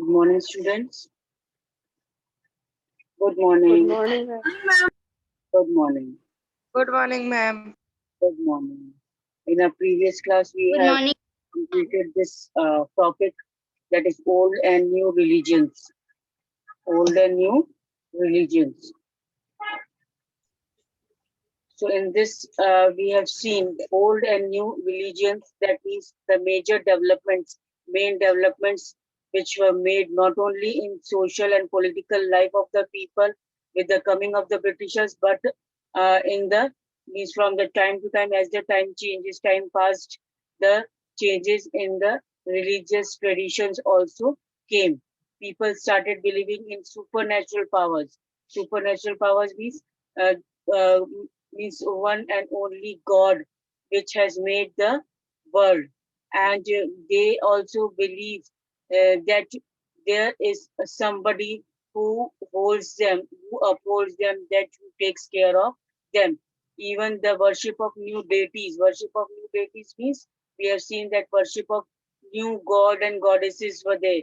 Good morning, students. Good Good morning. morning, ma'am. Good morning. Good morning, ma'am. Good morning. In our previous class, we Good have morning. completed this topic, that is old and new religions. Old and new religions. So in this, we have seen old and new religions. That means the major developments, main developments, which were made not only in social and political life of the people with the coming of the Britishers, but in the means from the time to time, as the time changes, time passed, the changes in the religious traditions also came. People started believing in supernatural powers. Supernatural powers means uh, uh, one and only God which has made the world. And they also believe that there is somebody who holds them, who upholds them, that who takes care of them. Even the worship of new deities. Worship of new deities means we have seen that worship of new god and goddesses were there.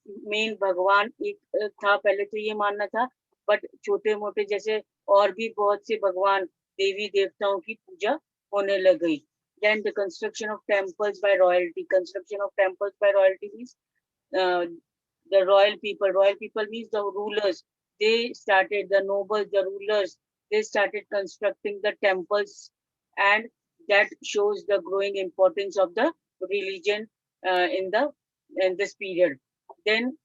Main भगवान एक था, पहले तो ये मानना था, but छोटे मोटे जैसे और भी बहुत से भगवान देवी देवताओं की पूजा होने लग गई. Then the construction of temples by royalty. Construction of temples by royalty means uh, the royal people. Royal people means the rulers. They started, the nobles, the rulers, they started constructing the temples, and that shows the growing importance of the religion in this period. Then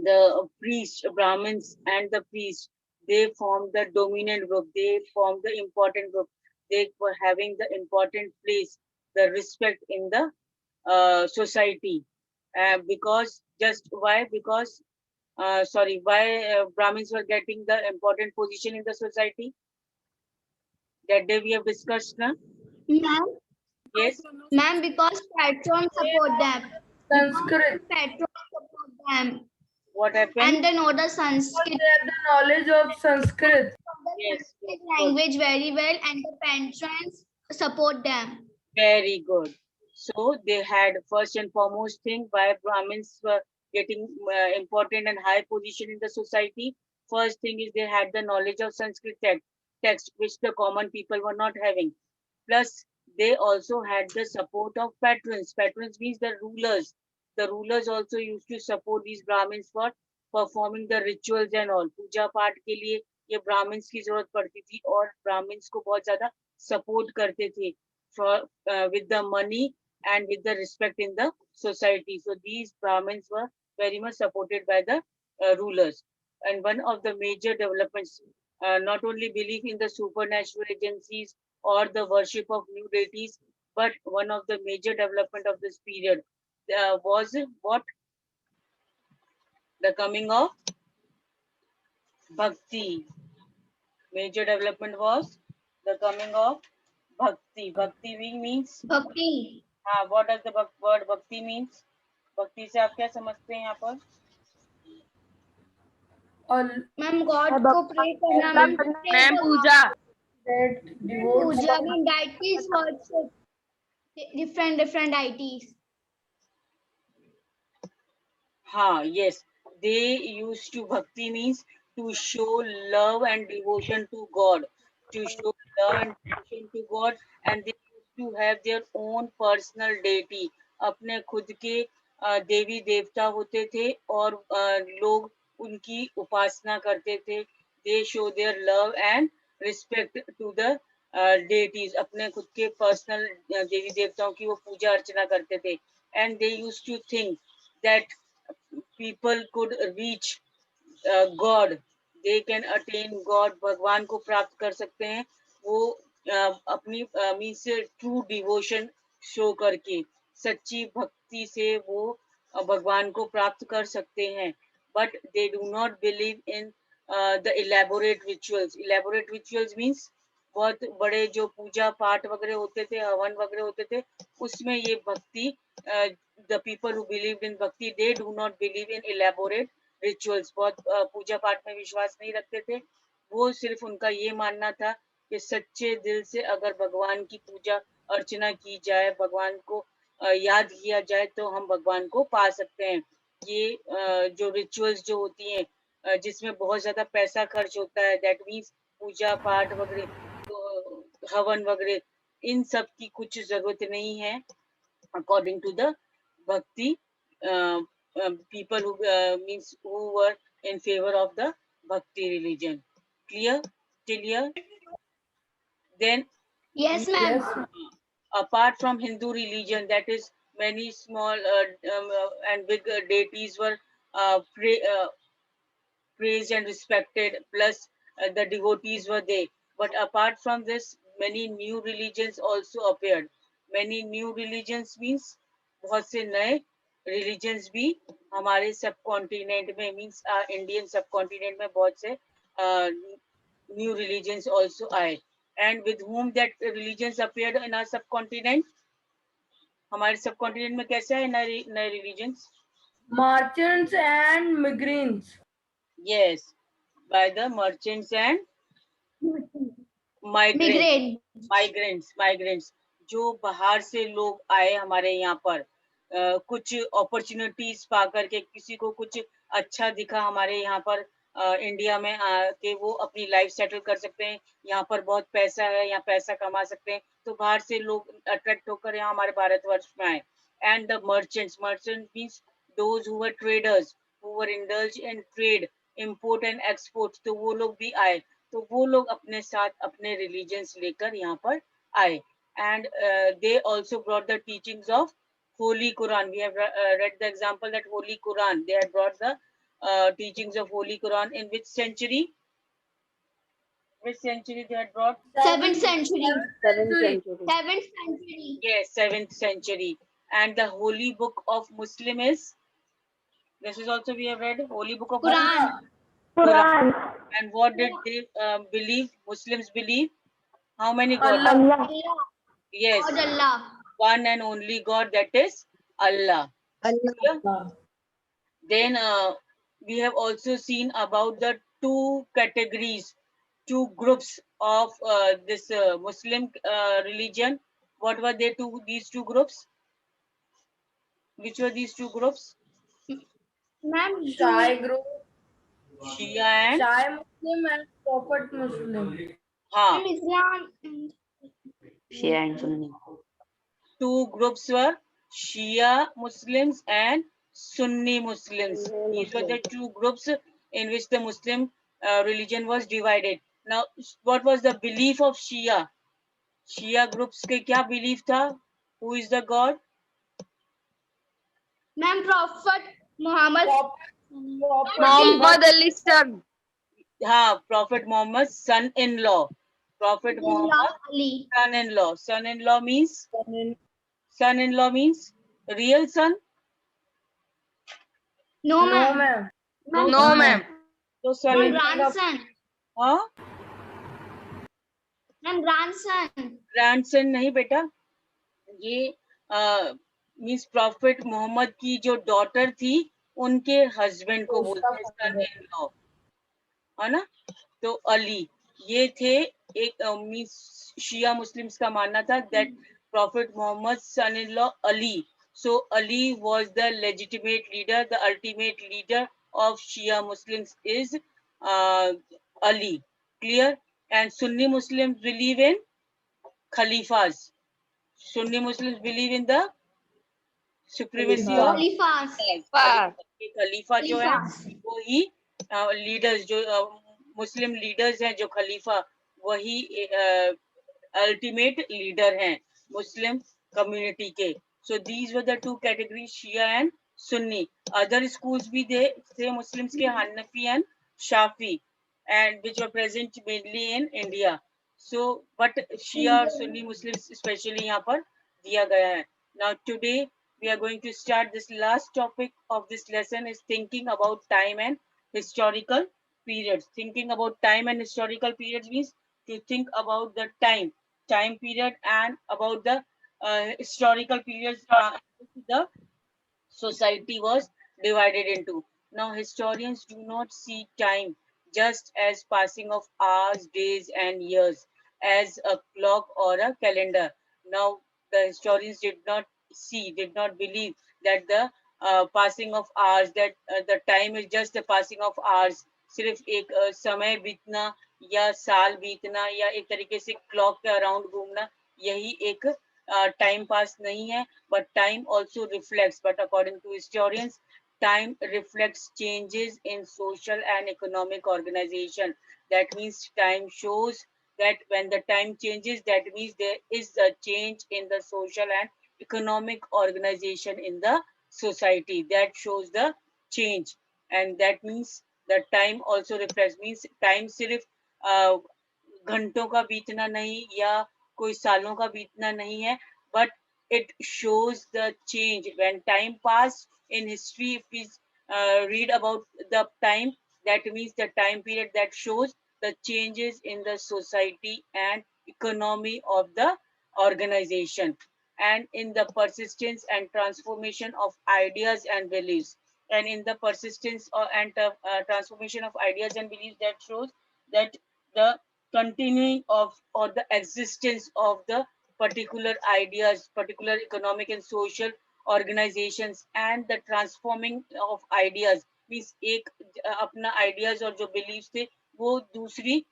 the priests, Brahmins and the priests, they formed the dominant group, they formed the important group, they were having the important place, the respect in the society. Because just why? Because why Brahmins were getting the important position in the society? That day we have discussed, na? Ma'am, Yes. ma'am, because patrons support them. Sanskrit. Patrons support them. What happened? And they know the They Sanskrit have the knowledge of Sanskrit. Yes. language very well, and the patrons support them. Very good. So they had first and foremost thing why Brahmins were getting important and high position in the society. First thing is they had the knowledge of Sanskrit text, which the common people were not having. Plus, they also had the support of patrons. Patrons means the rulers. The rulers also used to support these Brahmins for performing the rituals and all. पूजा पाठ के लिए ये Brahmins की जरूरत पड़ती थी, और Brahmins को बहुत ज्यादा support करते थे for with the money and with the respect in the society. So these Brahmins were very much supported by the rulers. And one of the major developments, not only belief in the supernatural agencies or the worship of new deities, but one of the major development of this period was what? The coming of bhakti. Major development was the coming of bhakti. Bhakti means Bhakti. what does the word bhakti means? भक्ति से आप क्या समझते हैं यहाँ पर? Ma'am, God को pray करना. Ma'am, Puja. That devotes. Puja mean deities worship. Different deities. Yes. They used to bhakti means to show love and devotion to God. To show love and devotion to God, and they used to have their own personal deity. अपने खुद के देवी देवता होते थे, और लोग उनकी उपासना करते थे. They show their love and respect to the deities. अपने खुद के personal देवी देवताओं की वो पूजा अर्चना करते थे. And they used to think that people could reach God, they can attain God, भगवान को प्राप्त कर सकते हैं वो अपनी मीन्स ट्रू डिवोशन शो करके, सच्ची भक्ति से वो भगवान को प्राप्त कर सकते हैं. But they do not believe in the elaborate rituals. Elaborate rituals means बहुत बड़े जो पूजा पाठ वगैरह होते थे, हवन वगैरह होते थे, उसमें ये भक्ति, the people who believed in bhakti, they do not believe in elaborate rituals. बहुत पूजा पाठ में विश्वास नहीं रखते थे. वो सिर्फ उनका ये मानना था कि सच्चे दिल से अगर भगवान की पूजा अर्चना की जाए, भगवान को याद किया जाए, तो हम भगवान को पा सकते हैं. ये जो रिचुअल्स जो होती हैं जिसमें बहुत ज्यादा पैसा खर्च होता है, दैट मीन्स पूजा पाठ वगैरह, तो हवन वगैरह, इन सब की कुछ जरूरत नहीं है according to the bhakti people who means who were in favor of the bhakti religion. Clear till here? Then Yes, ma'am. Yes. apart from Hindu religion, that is many small and big deities were praised and respected, plus the devotees were there. But apart from this, many new religions also appeared. Many new religions means बहुत से नए religions भी हमारे सब continent में means Indian सब continent में बहुत से new religions also आए. And with whom that religions appeared in our subcontinent? हमारे सबकॉन्टिनेंट में कैसे आए नए नए religions? Merchants and migrants. Yes, by the merchants and migrants. Migrant. Migrants जो बाहर से लोग आए हमारे यहाँ पर कुछ अपॉर्चुनिटीज पा करके, किसी को कुछ अच्छा दिखा हमारे यहाँ पर इंडिया में आके वो अपनी लाइफ सेटल कर सकते हैं, यहाँ पर बहुत पैसा है, यहाँ पैसा कमा सकते हैं, तो बाहर से लोग अट्रैक्ट होकर यहाँ हमारे भारतवर्ष में आए. And the merchant means those who were traders who were indulge in trade, import and export, तो वो लोग भी आए. तो वो लोग अपने साथ अपने रिलीजन्स लेकर यहाँ पर आए. And they also brought the teachings of Holy Quran. We have read the example that Holy Quran, they had brought the teachings of Holy Quran in which century? Which century they had brought? 7th century. 7th century. 7th century. Yes, 7th century. And the holy book of Muslim is? This is also we have read, Holy Book of Quran. Quran. And what did they believe? Muslims believe? How many gods? Allah. Yes, God Allah. one and only God, that is Allah. Allah. Then we have also seen about the two categories, two groups of this Muslim religion. What were they two? These two groups? Which were these two groups? Ma'am, Shai group. Shia and Shai Muslim and Prophet Muslim. हाँ, Islam. Shia and Sunni. two groups were Shia Muslims and Sunni Muslims. These were the two groups in which the Muslim religion was divided. Now, what was the belief of Shia? Shia groups के क्या belief था? Who is the God? Ma'am, Prophet Muhammad. Muhammad Ali's son. हाँ, Prophet Muhammad son-in-law. Prophet Muhammad Ali. son-in-law. Son-in-law means? Son-in-law means real son? No, No, ma'am. ma'am. No, ma'am. So Ma'am, son-in-law. grandson. हाँ, Ma'am, grandson. grandson नहीं बेटा. ये means profit Mohammad की जो daughter थी उनके husband को बोलते हैं सन इन लॉ, है ना. तो अली ये थे एक मीन्स शिया मुस्लिम्स का मानना था that prophet Muhammad son in law Ali. So Ali was the legitimate leader, the ultimate leader of Shia Muslims is Ali. Clear. And Sunni Muslims believe in khalifas. Sunni Muslims believe in the supremacy of Khalifas. खलीफा जो है Khalifas. वो ही leaders जो मुस्लिम leaders हैं जो खलीफा वही ultimate leader हैं Muslim community के. So these were the two categories Shia and Sunni. Other schools भी थे मुस्लिम्स के, Hanafi and Shafi, and which were present mainly in India. So, but Shia और Sunni Muslims especially यहाँ पर दिया गया है. Now today we are going to start this last topic of this lesson is thinking about time and historical periods. Thinking about time and historical periods means to think about the time period and about the historical periods the society was divided into. Now, historians do not see time just as passing of hours, days, and years, as a clock or a calendar. Now, the historians did not believe that the passing of hours, that the time is just the passing of hours, सिर्फ एक समय बीतना या साल बीतना या एक तरीके से clock के अराउंड घूमना, यही एक टाइम पास नहीं है. But time also reflects, but according to historians, time reflects changes in social and economic organization. That means time shows that when the time changes, that means there is a change in the social and economic organization in the society. That shows the change. And that means the time also reflects, means time सिर्फ घंटों का बीतना नहीं या कोई सालों का बीतना नहीं है, but it shows the change when time pass in history. If we read about the time, that means the time period that shows the changes in the society and economy of the organization, and in the persistence and transformation of ideas and beliefs. And in the persistence and transformation of ideas and beliefs, that shows that the continuing of or the existence of the particular ideas, particular economic and social organizations, and the transforming of ideas means एक अपना ideas और जो beliefs थे वो दूसरी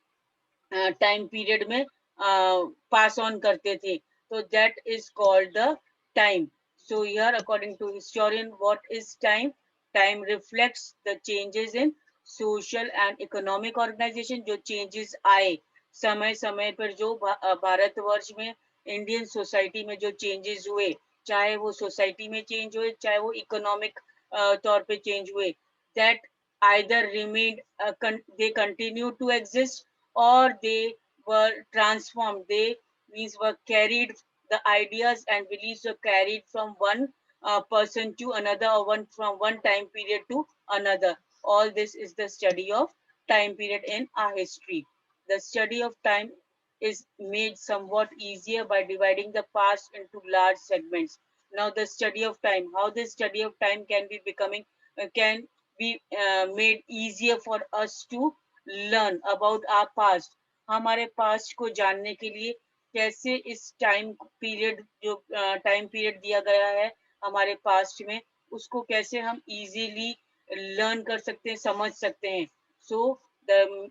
time period में pass on करते थे. So that is called the time. So here, according to historian, what is time? Time reflects the changes in social and economic organization. जो changes आए समय समय पर, जो भारतवर्ष में इंडियन सोसाइटी में जो चेंजेस हुए, चाहे वो सोसाइटी में चेंज हुए, चाहे वो इकोनॉमिक तौर पे चेंज हुए, that either remained they continue to exist or they were transformed. They means were carried, the ideas and beliefs were carried from one person to another, or one from one time period to another. All this is the study of time period in our history. The study of time is made somewhat easier by dividing the past into large segments. Now the study of time, how this study of time can be becoming can be made easier for us to learn about our past. हमारे past को जानने के लिए कैसे इस time period, जो time period दिया गया है हमारे पास्ट में, उसको कैसे हम इजीली लर्न कर सकते हैं, समझ सकते हैं. So the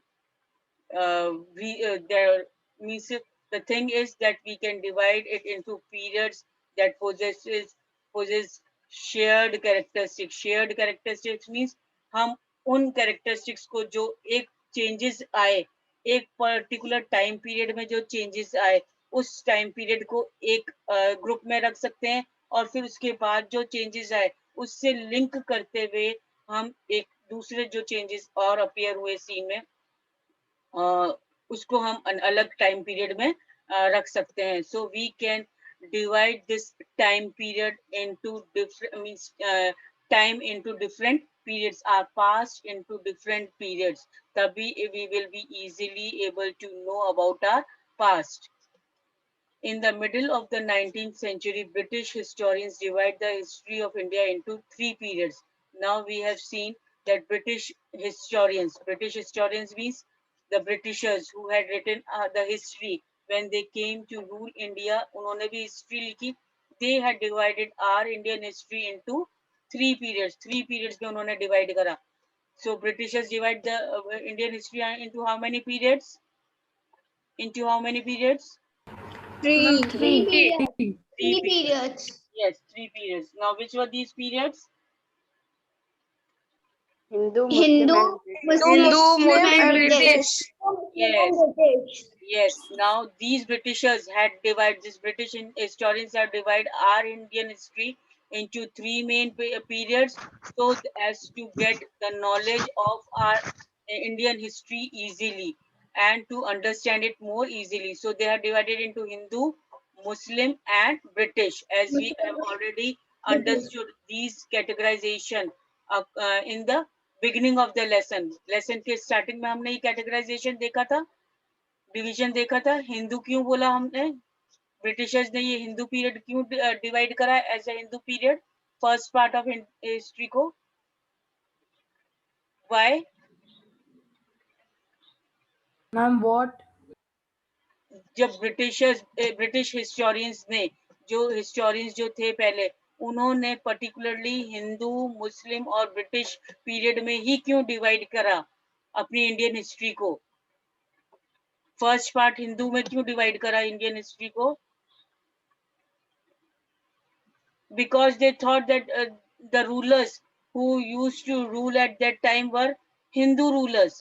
there means the thing is that we can divide it into periods that possess shared characteristics. Shared characteristics means हम उन characteristics को जो एक changes आए, एक particular time period में जो changes आए, उस time period को एक ग्रुप में रख सकते हैं, और फिर उसके बाद जो changes आए उससे लिंक करते हुए हम एक दूसरे जो changes और अपीयर हुए सीन में उसको हम अलग टाइम पीरियड में रख सकते हैं. So we can divide this time period into different means time into different periods, are passed into different periods. Tabhi we will be easily able to know about our past. In the middle of the 19th century, British historians divide the history of India into three periods. Now we have seen that British historians means the Britishers who had written the history when they came to rule India. उन्होंने भी history लिखी. They had divided our Indian history into three periods. Three periods में उन्होंने divide करा. So Britishers divide the Indian history into how many periods? Into how many periods? Three. Three periods. Three Three periods. periods. Yes, three periods. Now, which were these periods? Hindu, Hindu, Muslim, and British. Yes, yes. Now, these Britishers had divided, these British historians have divided our Indian history into three main periods, so as to get the knowledge of our Indian history easily and to understand it more easily. So they are divided into Hindu, Muslim, and British, as we have already understood these categorization in the beginning of the lesson. Lesson के starting में हमने ये categorization देखा था, division देखा था. हिंदू क्यों बोला हमने, ब्रिटिशर्स ने ये हिंदू पीरियड क्यों डिवाइड करा as a Hindu period, first part of history को? व्हाई? Ma'am, what? जब ब्रिटिश हिस्टोरियंस ने, जो हिस्टोरियंस जो थे पहले, उन्होंने पर्टिकुलरली हिंदू, मुस्लिम और ब्रिटिश पीरियड में ही क्यों डिवाइड करा अपनी इंडियन हिस्ट्री को? फर्स्ट पार्ट हिंदू में क्यों डिवाइड करा इंडियन हिस्ट्री को? Because they thought that the rulers who used to rule at that time were Hindu rulers.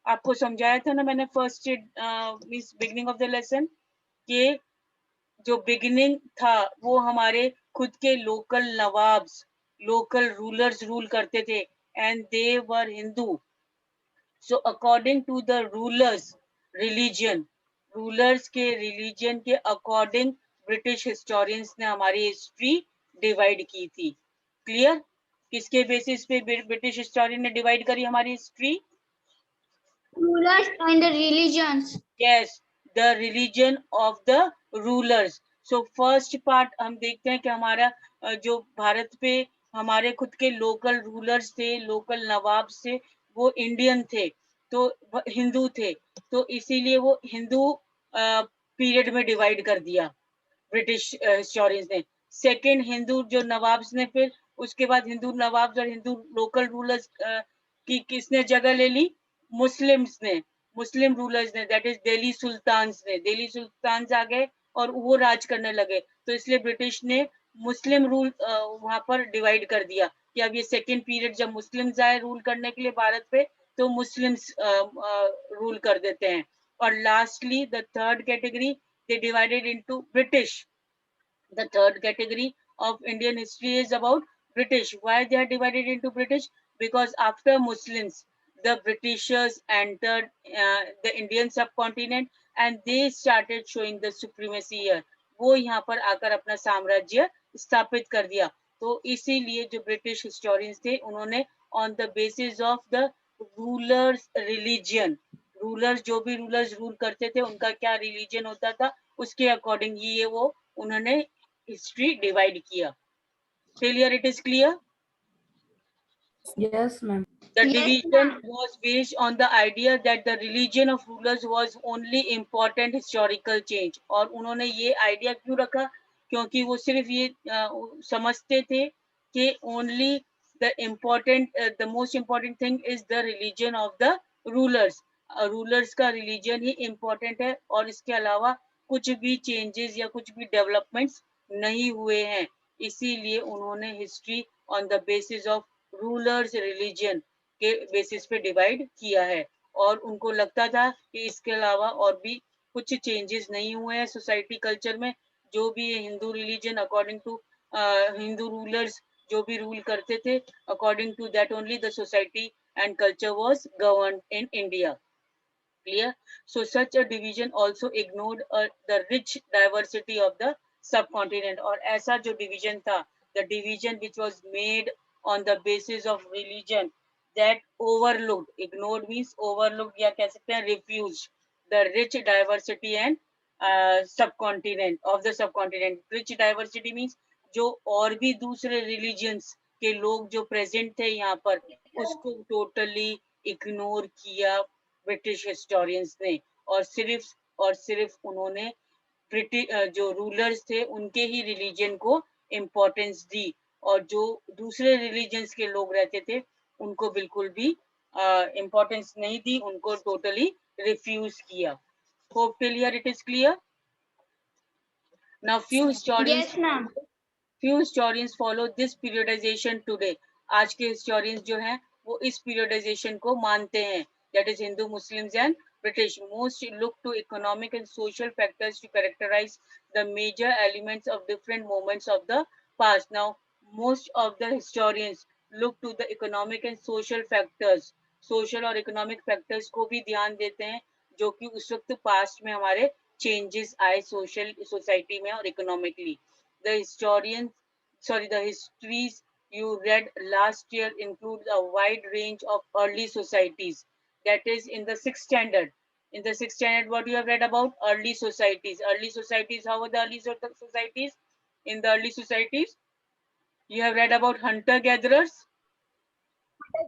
आपको समझाया था ना मैंने first means beginning of the lesson कि जो बिगिनिंग था वो हमारे खुद के local nawabs, local rulers rule करते थे and they were Hindu. So according to the rulers religion, rulers के religion के according British historians ने हमारी history divide की थी. Clear? किसके basis पे British historian ने divide करी हमारी history? Rulers and the religions. Yes, the religion of the rulers. So first part हम देखते हैं कि हमारा जो भारत पे हमारे खुद के लोकल रूलर्स थे, लोकल नवाब थे, वो इंडियन थे, तो हिंदू थे, तो इसीलिए वो हिंदू पीरियड में डिवाइड कर दिया ब्रिटिश हिस्टोरियंस ने. सेकंड हिंदू जो नवाब्स ने, फिर उसके बाद हिंदू नवाब्स और हिंदू लोकल रूलर्स की किसने जगह ले ली? मुस्लिम्स ने, मुस्लिम रूलर्स ने, दैट इज दिल्ली सुल्तान्स ने. दिल्ली सुल्तान्स आ गए और वो राज करने लगे, तो इसलिए ब्रिटिश ने मुस्लिम रूल वहां पर डिवाइड कर दिया कि अब ये सेकेंड पीरियड जब मुस्लिम्स आए रूल करने के लिए भारत पे, तो मुस्लिम्स रूल कर देते हैं. और lastly the third category they divided into British. The third category of Indian history is about British. Why they are divided into British? Because after Muslims, the Britishers entered the Indian subcontinent and they started showing the supremacy here. वो यहाँ पर आकर अपना साम्राज्य स्थापित कर दिया. तो इसीलिए जो ब्रिटिश हिस्टोरियंस थे उन्होंने on the basis of the rulers religion, rulers जो भी रूलर्स रूल करते थे उनका क्या रिलीजन होता था उसके अकॉर्डिंग ही ये वो उन्होंने हिस्ट्री डिवाइड किया. Clear? It is clear? Yes, ma'am. The Yes, division ma'am. was based on the idea that the religion of rulers was only important historical change. और उन्होंने ये आइडिया क्यों रखा? क्योंकि वो सिर्फ ये समझते थे कि only the most important thing is the religion of the rulers. Rulers का रिलीजन ही इम्पोर्टेंट है और इसके अलावा कुछ भी चेंजेस या कुछ भी डेवलपमेंट्स नहीं हुए हैं. इसीलिए उन्होंने history on the basis of rulers religion के बेसिस पे डिवाइड किया है. और उनको लगता था कि इसके अलावा और भी कुछ चेंजेस नहीं हुए हैं सोसाइटी कल्चर में. जो भी Hindu religion according to Hindu rulers जो भी रूल करते थे, according to that only the society and culture was governed in India. Clear? So such a division also ignored the rich diversity of the subcontinent. और ऐसा जो division था, the division which was made on the basis of religion, that overlooked, ignored means overlooked या कह सकते हैं refused the rich diversity and subcontinent of the subcontinent. Rich diversity means जो और भी दूसरे religions के लोग जो present थे यहाँ पर, उसको totally ignore किया ब्रिटिश हिस्टोरियंस ने. और सिर्फ उन्होंने जो रूलर्स थे उनके ही रिलीजन को इम्पोर्टेंस दी और जो दूसरे रिलीजन्स के लोग रहते थे उनको बिल्कुल भी इम्पोर्टेंस नहीं दी, उनको टोटली रिफ्यूज किया. Hope clear? It is clear? Now few historians Yes, ma'am. follow this periodization today. आज के historians जो हैं वो इस periodization को मानते हैं, that is Hindu, Muslims and British. Most look to economic and social factors to characterize the major elements of different moments of the past. Now, most of the historians look to the economic and social factors. Social और economic factors को भी ध्यान देते हैं जो कि उस वक्त past में हमारे changes आए social society में और economically. The histories you read last year includes a wide range of early societies. That is in the 6th standard. In the 6th standard, what you have read about early societies? Early societies, how were the early societies? In the early societies, you have read about hunter-gatherers.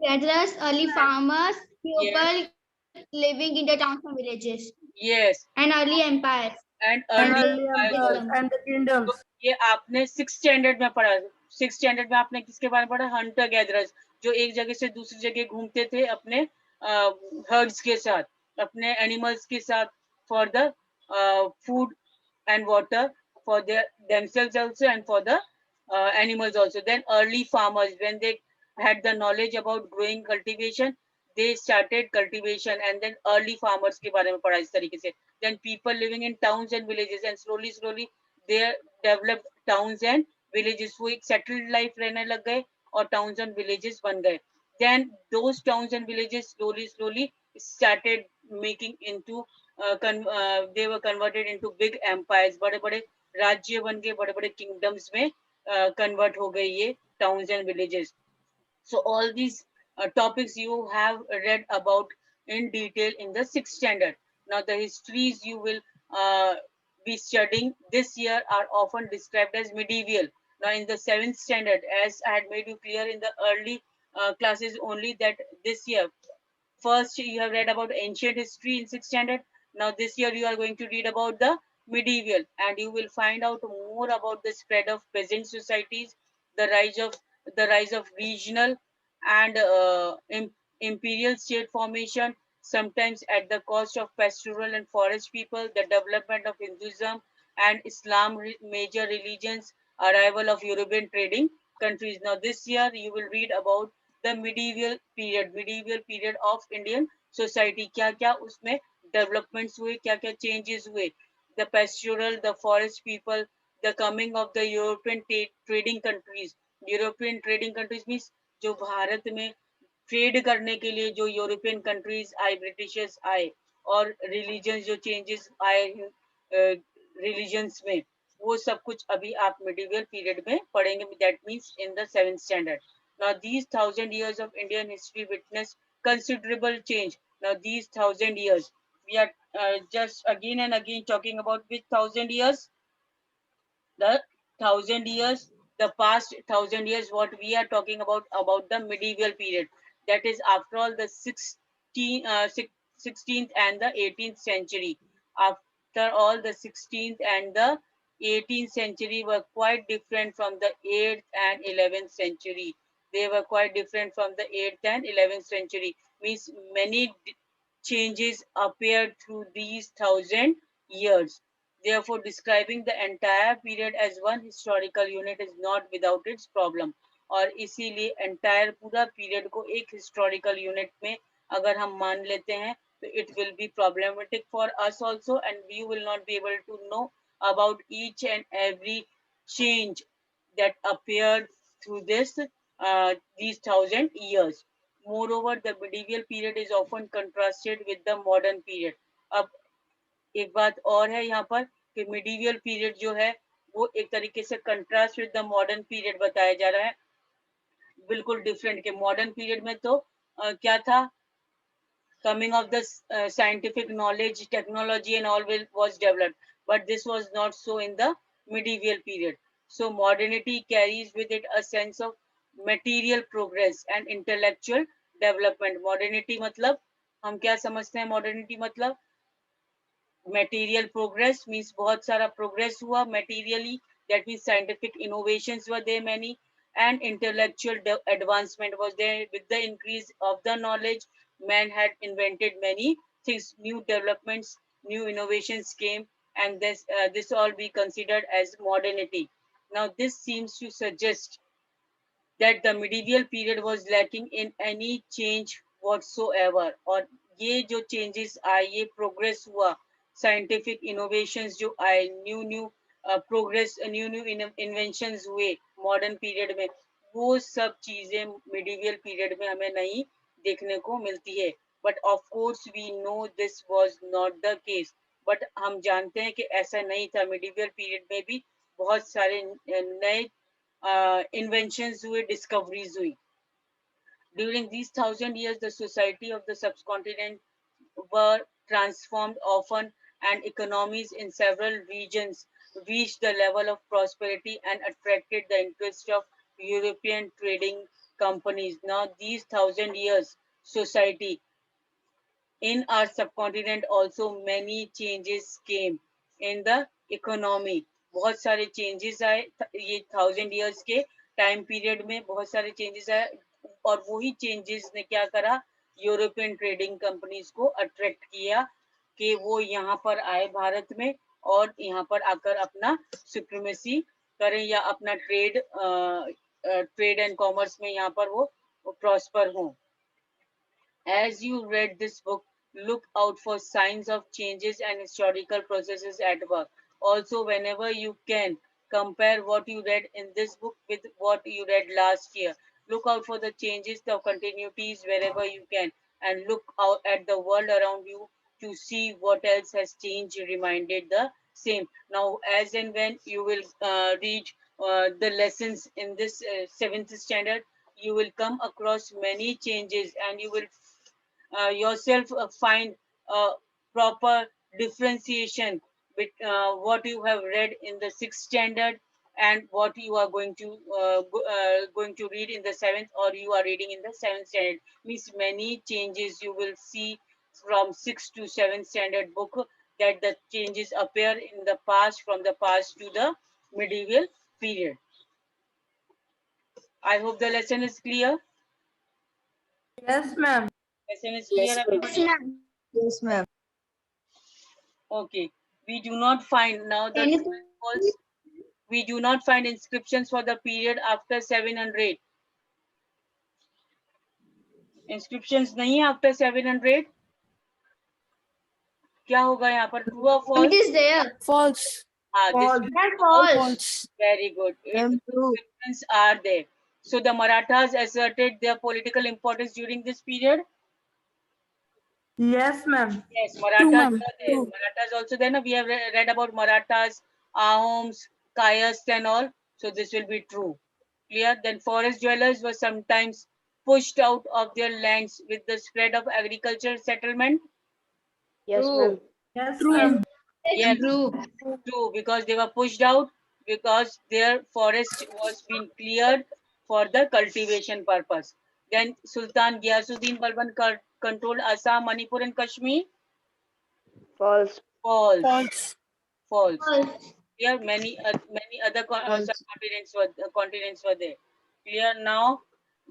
Gatherers, early farmers, people Yes. living in the towns and villages, Yes, and early empires. and And early early empires and the kingdoms. ये आपने 6th standard में पढ़ा. Six standard में आपने किसके बारे में पढ़ा? हंटर गैदरर्स, जो एक जगह से दूसरी जगह घूमते थे अपने हर्ड्स के साथ, अपने एनिमल्स के साथ, for the food and water for their themselves also and for the animals also. Then early farmers, when they had the knowledge about growing cultivation, they started cultivation. And then early farmers के बारे में पढ़ा इस तरीके से. Then people living in towns and villages, and slowly they developed towns and villages. वो एक settled life रहने लग गए और towns and villages बन गए. Then those towns and villages slowly started making into they were converted into big empires. बड़े बड़े राज्य बन गए, बड़े बड़े kingdoms में convert हो गए ये towns and villages. So all these topics you have read about in detail in the sixth standard. Now the histories you will be studying this year are often described as medieval. Now in the seventh standard, as I had made you clear in the early classes only, that this year, first you have read about ancient history in sixth standard. Now this year you are going to read about the medieval, and you will find out more about the spread of peasant societies, the rise of regional and imperial state formation, sometimes at the cost of pastoral and forest people, the development of Hinduism and Islam, major religions, arrival of European trading countries. Now this year you will read about the medieval period of Indian society. क्या क्या उसमें developments हुए, क्या क्या changes हुए, the pastoral, the forest people, the coming of the European trading countries. European trading countries means जो भारत में trade करने के लिए जो यूरोपियन कंट्रीज आए, ब्रिटिशर्स आए, और रिलीजन जो चेंजेस आए रिलीजन्स में, वो सब कुछ अभी आप मिडिवल पीरियड में पढ़ेंगे. That means in the seventh standard. Now these 1,000 years of Indian history witnessed considerable change. Now these 1,000 years, we are just again and again talking about which 1,000 years? The 1,000 years, the past 1,000 years, what we are talking about the medieval period. That is after all the 16th and the 18th century. After all, the 16th and the 18th century were quite different from the 8th and 11th century. They were quite different from the 8th and 11th century. Means many changes appeared through these 1,000 years. Therefore, describing the entire period as one historical unit is not without its problem. और इसीलिए entire पूरा period को एक historical unit में अगर हम मान लेते हैं, तो it will be problematic for us also, and we will not be able to know about each and every change that appeared through these 1,000 years. Moreover, the medieval period is often contrasted with the modern period. अब एक बात और है यहाँ पर कि medieval period जो है वो एक तरीके से contrast with the modern period बताया जा रहा है, बिल्कुल different. के modern period में तो क्या था, coming of the scientific knowledge, technology and all was developed, but this was not so in the medieval period. So modernity carries with it a sense of material progress and intellectual development. Modernity मतलब हम क्या समझते हैं? Modernity मतलब material progress means बहुत सारा progress हुआ materially. That means scientific innovations were there many, and intellectual advancement was there. With the increase of the knowledge, man had invented many things, new developments, new innovations came, and this all be considered as modernity. Now this seems to suggest that the medieval period was lacking in any change whatsoever. और ये जो changes आए, ये progress हुआ, scientific innovations जो आए, new progress, new inventions हुए modern period में, वो सब चीजें medieval period में हमें नहीं देखने को मिलती है. But of course we know this was not the case. But हम जानते हैं कि ऐसा नहीं था. medieval period में भी बहुत सारे नए inventions हुए, discoveries हुई. During these 1,000 years, the society of the subcontinent were transformed often, and economies in several regions reached the level of prosperity and attracted the interest of European trading companies. Now, these 1,000 years society in our subcontinent also many changes came in the economy. बहुत सारे changes आए ये 1,000 years के time period में बहुत सारे changes आए और वही चेंजेस ने क्या करा, यूरोपियन ट्रेडिंग कंपनीज को अट्रैक्ट किया कि वो यहाँ पर आए भारत में और यहाँ पर आकर अपना सुप्रीमेसी करें या अपना ट्रेड एंड कॉमर्स में यहाँ पर वो प्रॉस्पर हों. As you read this book, look out for signs of changes and historical processes at work. Also, whenever you can, compare what you read in this book with what you read last year. Look out for the changes, the continuities wherever you can, and look out at the world around you to see what else has changed, reminded the same. Now, as and when you will read the lessons in this 7th standard, you will come across many changes and you will yourself find proper differentiation with what you have read in the 6th standard and what you are going to read in the 7th, or you are reading in the 7th standard. Means many changes you will see from 6th to 7th standard book, that the changes appear in the past, from the past to the medieval period. I hope the lesson is clear. Yes, ma'am. Lesson is clear, everybody? Yes, ma'am. Okay. We do not find now the Anything? we do not find inscriptions for the period after 700. Inscriptions नहीं है after 700. क्या होगा यहाँ पर, true or It false? is there. False. हाँ, False. That's false. False. very good. True. Inscriptions are there. So the Marathas asserted their political importance during this period. Yes, ma'am. Yes, Marathas ma'am. are there. True. Marathas also there. No? We have read about Marathas, Ahoms, Kayast and all. So this will be true. Clear? Then forest dwellers were sometimes pushed out of their lands with the spread of agricultural settlement. Yes, True. ma'am. Yes, True. ma'am. Yes, True. true, because they were pushed out because their forest was being cleared for the cultivation purpose. Then Sultan Ghiyasuddin Balban controlled Assam, Manipur and Kashmir. False. False. False. False. False. Clear? Many other continents were there. Clear? Now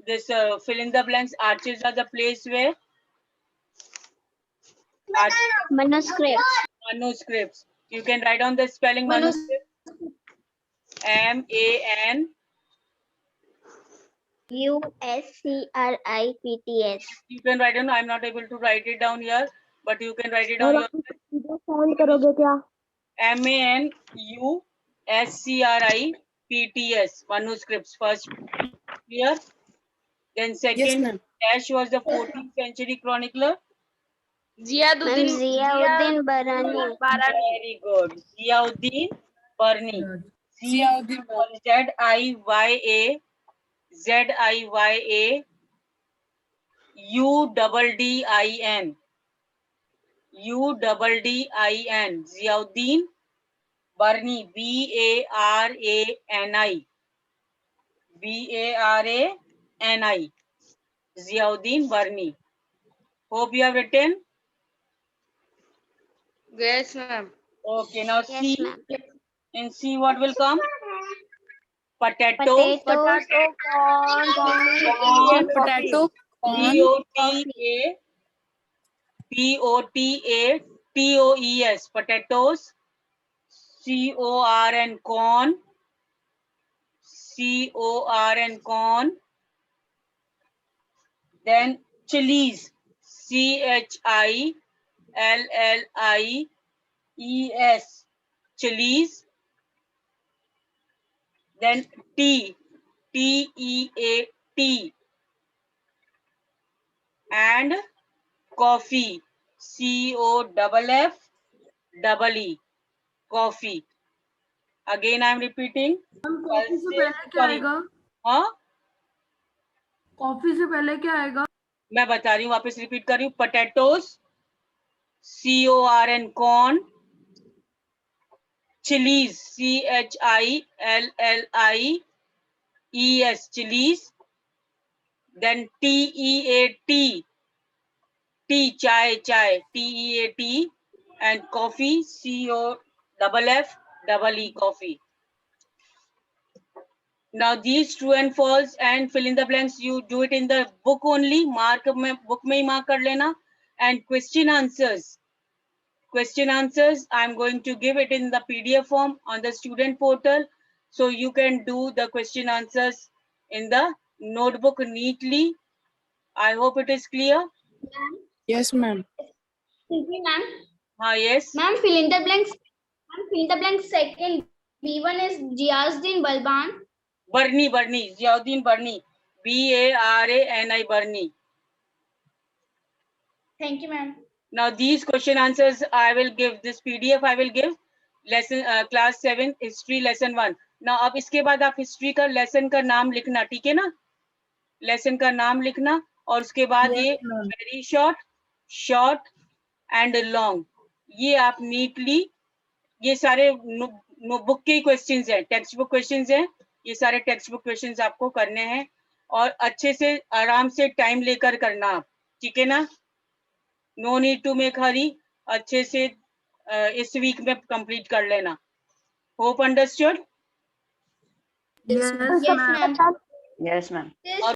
this fill in the blanks. Arches are the place where Manuscript. manuscripts. You can write down the spelling manuscript. MAN. USCRIPTS. You can write down. I'm not able to write it down here, but you can write it down. Sound करोगे क्या? MANUSCRIPTS. Manuscripts first. Clear? Then Yes, second, ma'am. Dash was the 14th century chronicler. Ziauddin Barani. Very good. Ziauddin Barni. Ziauddin Barani. ZIYA UDDIN. UDDIN. Ziauddin Barni. BARANI. BARANI. Ziauddin Barni. Hope you have written. Yes, ma'am. Okay, now Yes, see. ma'am. And see what will come. Potato. Potatoes. Corn. Potato. Corn. POTATOES. Potatoes. CORN. Corn. CORN. Corn. Then chilies. CHILLIES. Chilies. Then tea. TEAT. And coffee. COFFEE. Coffee. Again, I'm repeating. हम coffee से पहले क्या Sorry. आएगा? हाँ, coffee से पहले क्या आएगा? मैं बता रही हूँ, वापस रिपीट कर रही हूँ. Potatoes. CORN. Corn. Chilies. CHILLIES. Chilies. Then TEAT. Tea. Chai. TEAT. And coffee. COFFE. Coffee. Now these true and false and fill in the blanks, you do it in the book only. Mark में book में ही mark कर लेना. And question answers I'm going to give it in the PDF form on the student portal, so you can do the question answers in the notebook neatly. I hope it is clear. Yes, ma'am. Excuse me, ma'am. Yes. Ma'am, fill in the blanks. Ma'am, fill in the blanks second. B1 is Jiazdin Balban. Barni, Ziauddin Barni. Barani, Barni. Thank you, ma'am. Now these question answers I will give, this PDF I will give, lesson class 7 history lesson 1. Now अब इसके बाद आप history का lesson का नाम लिखना, ठीक है ना? lesson का नाम लिखना और उसके बाद ये very short and long, ये आप neatly, ये सारे बुक के क्वेश्चंस हैं, टेक्स्ट बुक क्वेश्चंस हैं, ये सारे टेक्स्ट बुक क्वेश्चंस आपको करने हैं और अच्छे से आराम से टाइम लेकर करना आप, ठीक है ना? नो नीड टू मेक हरी, अच्छे से इस वीक में कंप्लीट कर लेना. Hope understood? Yes, Yes, ma'am. ma'am. Yes, ma'am. This